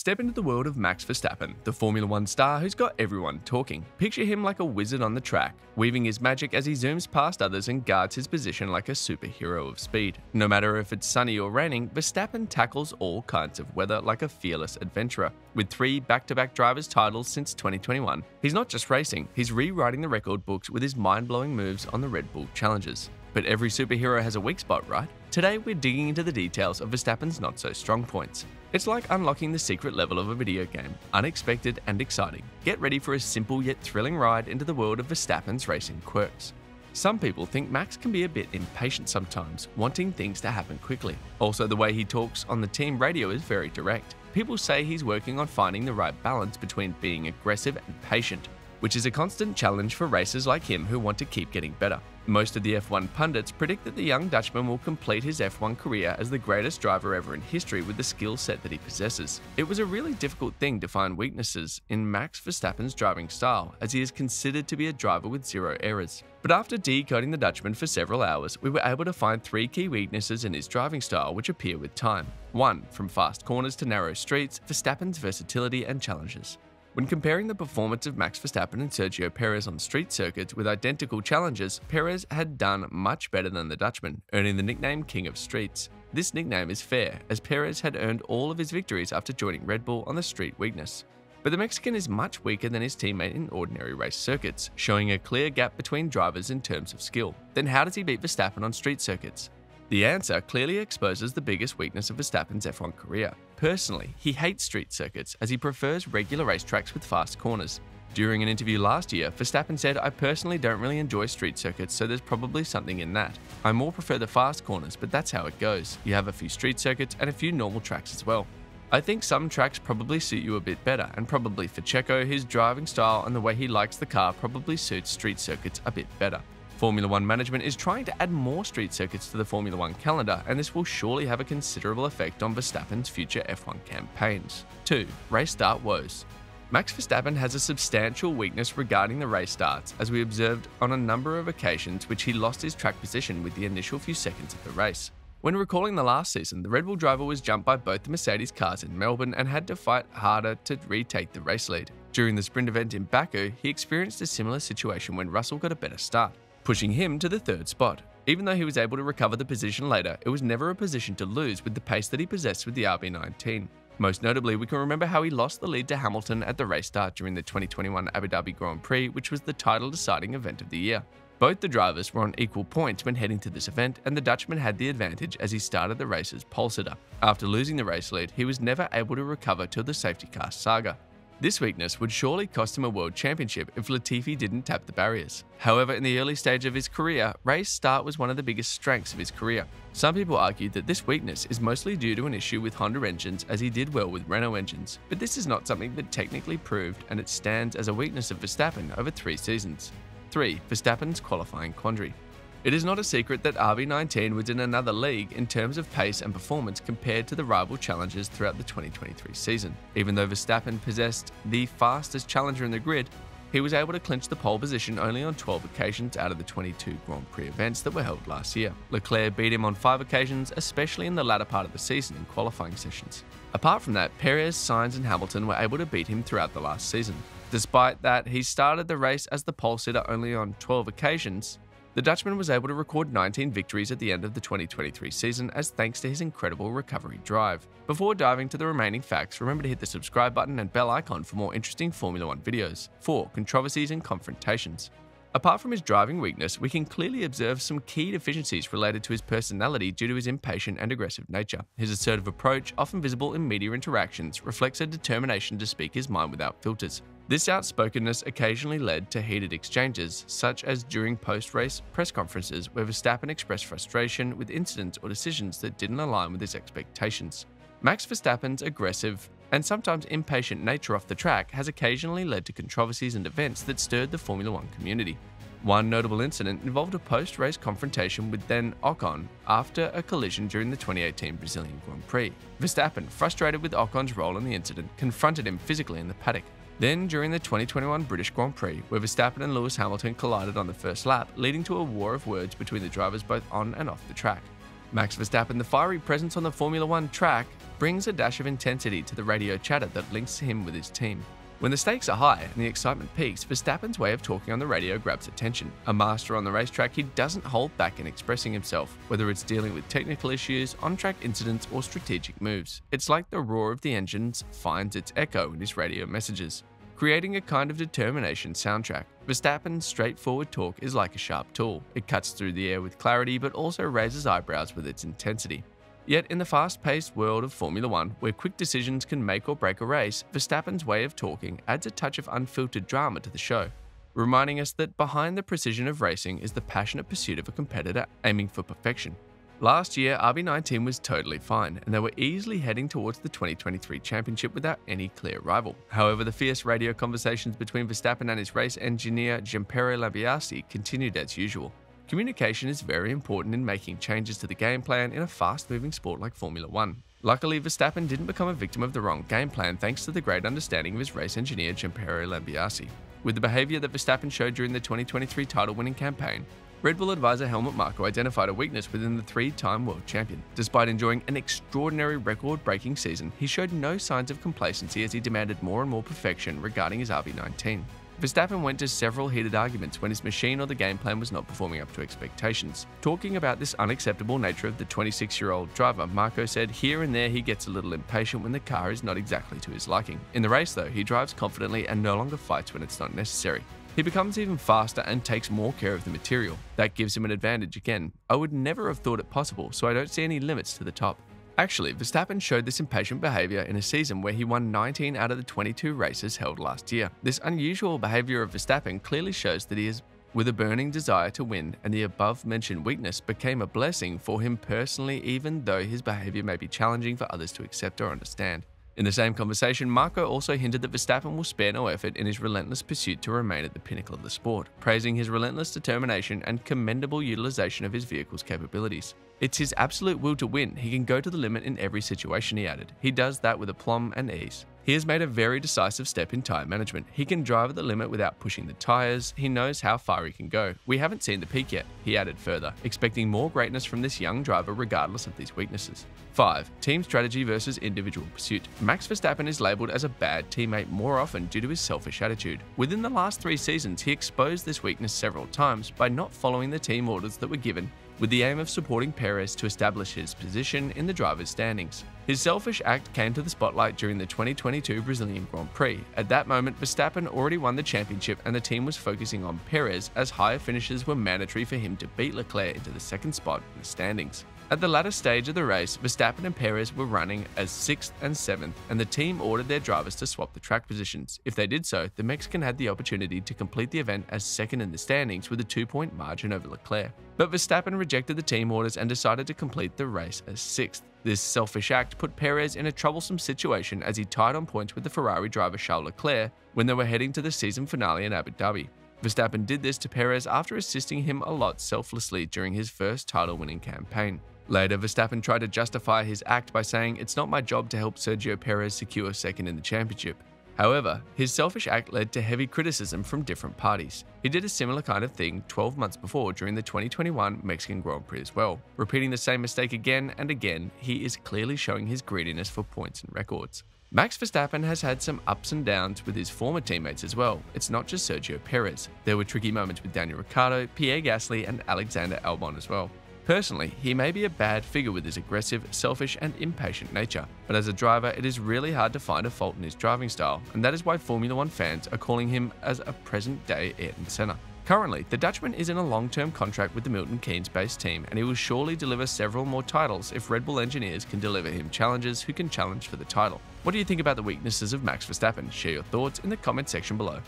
Step into the world of Max Verstappen, the Formula One star who's got everyone talking. Picture him like a wizard on the track, weaving his magic as he zooms past others and guards his position like a superhero of speed. No matter if it's sunny or raining, Verstappen tackles all kinds of weather like a fearless adventurer. With 3 back-to-back drivers' titles since 2021, he's not just racing, he's rewriting the record books with his mind-blowing moves on the Red Bull Challenges. But every superhero has a weak spot, right? Today we're digging into the details of Verstappen's not-so-strong points. It's like unlocking the secret level of a video game, unexpected and exciting. Get ready for a simple yet thrilling ride into the world of Verstappen's racing quirks. Some people think Max can be a bit impatient sometimes, wanting things to happen quickly. Also, the way he talks on the team radio is very direct. People say he's working on finding the right balance between being aggressive and patient, which is a constant challenge for racers like him who want to keep getting better. Most of the F1 pundits predict that the young Dutchman will complete his F1 career as the greatest driver ever in history with the skill set that he possesses. It was a really difficult thing to find weaknesses in Max Verstappen's driving style, as he is considered to be a driver with 0 errors. But after decoding the Dutchman for several hours, we were able to find 3 key weaknesses in his driving style which appear with time. 1. From fast corners to narrow streets, Verstappen's versatility and challenges. When comparing the performance of Max Verstappen and Sergio Perez on street circuits with identical challenges, Perez had done much better than the Dutchman, earning the nickname King of Streets. This nickname is fair, as Perez had earned all of his victories after joining Red Bull on the street weakness. But the Mexican is much weaker than his teammate in ordinary race circuits, showing a clear gap between drivers in terms of skill. Then how does he beat Verstappen on street circuits? The answer clearly exposes the biggest weakness of Verstappen's F1 career. Personally, he hates street circuits as he prefers regular racetracks with fast corners. During an interview last year, Verstappen said, "I personally don't really enjoy street circuits, so there's probably something in that. I more prefer the fast corners, but that's how it goes. You have a few street circuits and a few normal tracks as well. I think some tracks probably suit you a bit better, and probably for Checo, his driving style and the way he likes the car probably suits street circuits a bit better." Formula One management is trying to add more street circuits to the Formula One calendar, and this will surely have a considerable effect on Verstappen's future F1 campaigns. 2. Race start woes. Max Verstappen has a substantial weakness regarding the race starts, as we observed on a number of occasions which he lost his track position with the initial few seconds of the race. When recalling the last season, the Red Bull driver was jumped by both the Mercedes cars in Melbourne and had to fight harder to retake the race lead. During the sprint event in Baku, he experienced a similar situation when Russell got a better start, pushing him to the 3rd spot. Even though he was able to recover the position later, it was never a position to lose with the pace that he possessed with the RB19. Most notably, we can remember how he lost the lead to Hamilton at the race start during the 2021 Abu Dhabi Grand Prix, which was the title-deciding event of the year. Both the drivers were on equal points when heading to this event, and the Dutchman had the advantage as he started the race as pole sitter. After losing the race lead, he was never able to recover till the safety car saga. This weakness would surely cost him a world championship if Latifi didn't tap the barriers. However, in the early stage of his career, race start was one of the biggest strengths of his career. Some people argued that this weakness is mostly due to an issue with Honda engines, as he did well with Renault engines, but this is not something that technically proved, and it stands as a weakness of Verstappen over 3 seasons. 3. Verstappen's qualifying quandary. It is not a secret that RB19 was in another league in terms of pace and performance compared to the rival challengers throughout the 2023 season. Even though Verstappen possessed the fastest challenger in the grid, he was able to clinch the pole position only on 12 occasions out of the 22 Grand Prix events that were held last year. Leclerc beat him on 5 occasions, especially in the latter part of the season in qualifying sessions. Apart from that, Perez, Sainz and Hamilton were able to beat him throughout the last season. Despite that, he started the race as the pole sitter only on 12 occasions. The Dutchman was able to record 19 victories at the end of the 2023 season as thanks to his incredible recovery drive. Before diving to the remaining facts, remember to hit the subscribe button and bell icon for more interesting Formula One videos. 4. Controversies and confrontations. Apart from his driving weakness, we can clearly observe some key deficiencies related to his personality due to his impatient and aggressive nature. His assertive approach, often visible in media interactions, reflects a determination to speak his mind without filters. This outspokenness occasionally led to heated exchanges, such as during post-race press conferences where Verstappen expressed frustration with incidents or decisions that didn't align with his expectations. Max Verstappen's aggressive and sometimes impatient nature off the track has occasionally led to controversies and events that stirred the Formula One community. One notable incident involved a post-race confrontation with then Ocon after a collision during the 2018 Brazilian Grand Prix. Verstappen, frustrated with Ocon's role in the incident, confronted him physically in the paddock. Then, during the 2021 British Grand Prix, where Verstappen and Lewis Hamilton collided on the first lap, leading to a war of words between the drivers both on and off the track. Max Verstappen, the fiery presence on the Formula One track, brings a dash of intensity to the radio chatter that links him with his team. When the stakes are high and the excitement peaks, Verstappen's way of talking on the radio grabs attention. A master on the racetrack, he doesn't hold back in expressing himself, whether it's dealing with technical issues, on-track incidents, or strategic moves. It's like the roar of the engines finds its echo in his radio messages, creating a kind of determination soundtrack. Verstappen's straightforward talk is like a sharp tool. It cuts through the air with clarity, but also raises eyebrows with its intensity. Yet in the fast-paced world of Formula One, where quick decisions can make or break a race, Verstappen's way of talking adds a touch of unfiltered drama to the show, reminding us that behind the precision of racing is the passionate pursuit of a competitor aiming for perfection. Last year, RB19 was totally fine, and they were easily heading towards the 2023 championship without any clear rival. However, the fierce radio conversations between Verstappen and his race engineer Gianpiero Lambiase continued as usual. Communication is very important in making changes to the game plan in a fast-moving sport like Formula One. Luckily, Verstappen didn't become a victim of the wrong game plan thanks to the great understanding of his race engineer Gianpiero Lambiase. With the behaviour that Verstappen showed during the 2023 title-winning campaign, Red Bull advisor Helmut Marko identified a weakness within the three-time world champion. Despite enjoying an extraordinary record-breaking season, he showed no signs of complacency as he demanded more and more perfection regarding his RB19. Verstappen went to several heated arguments when his machine or the game plan was not performing up to expectations. Talking about this unacceptable nature of the 26-year-old driver, Marko said here and there he gets a little impatient when the car is not exactly to his liking. In the race though, he drives confidently and no longer fights when it's not necessary. He becomes even faster and takes more care of the material. That gives him an advantage again. I would never have thought it possible, so I don't see any limits to the top. Actually, Verstappen showed this impatient behaviour in a season where he won 19 out of the 22 races held last year. This unusual behaviour of Verstappen clearly shows that he is with a burning desire to win, and the above-mentioned weakness became a blessing for him personally, even though his behaviour may be challenging for others to accept or understand. In the same conversation, Marko also hinted that Verstappen will spare no effort in his relentless pursuit to remain at the pinnacle of the sport, praising his relentless determination and commendable utilization of his vehicle's capabilities. It's his absolute will to win. He can go to the limit in every situation, he added. He does that with aplomb and ease. He has made a very decisive step in tyre management. He can drive at the limit without pushing the tyres. He knows how far he can go. We haven't seen the peak yet, he added further, expecting more greatness from this young driver regardless of these weaknesses. 5. Team strategy versus individual pursuit. Max Verstappen is labelled as a bad teammate more often due to his selfish attitude. Within the last 3 seasons, he exposed this weakness several times by not following the team orders that were given, with the aim of supporting Perez to establish his position in the driver's standings. His selfish act came to the spotlight during the 2022 Brazilian Grand Prix. At that moment, Verstappen already won the championship and the team was focusing on Perez as higher finishes were mandatory for him to beat Leclerc into the second spot in the standings. At the latter stage of the race, Verstappen and Perez were running as 6th and 7th, and the team ordered their drivers to swap the track positions. If they did so, the Mexican had the opportunity to complete the event as second in the standings with a 2-point margin over Leclerc. But Verstappen rejected the team orders and decided to complete the race as 6th. This selfish act put Perez in a troublesome situation as he tied on points with the Ferrari driver Charles Leclerc when they were heading to the season finale in Abu Dhabi. Verstappen did this to Perez after assisting him a lot selflessly during his first title-winning campaign. Later, Verstappen tried to justify his act by saying, "It's not my job to help Sergio Perez secure second in the championship." However, his selfish act led to heavy criticism from different parties. He did a similar kind of thing 12 months before during the 2021 Mexican Grand Prix as well. Repeating the same mistake again and again, he is clearly showing his greediness for points and records. Max Verstappen has had some ups and downs with his former teammates as well. It's not just Sergio Perez. There were tricky moments with Daniel Ricciardo, Pierre Gasly, and Alexander Albon as well. Personally, he may be a bad figure with his aggressive, selfish, and impatient nature, but as a driver, it is really hard to find a fault in his driving style, and that is why Formula One fans are calling him as a present-day Ayrton Senna. Currently, the Dutchman is in a long-term contract with the Milton Keynes-based team, and he will surely deliver several more titles if Red Bull engineers can deliver him challengers who can challenge for the title. What do you think about the weaknesses of Max Verstappen? Share your thoughts in the comment section below.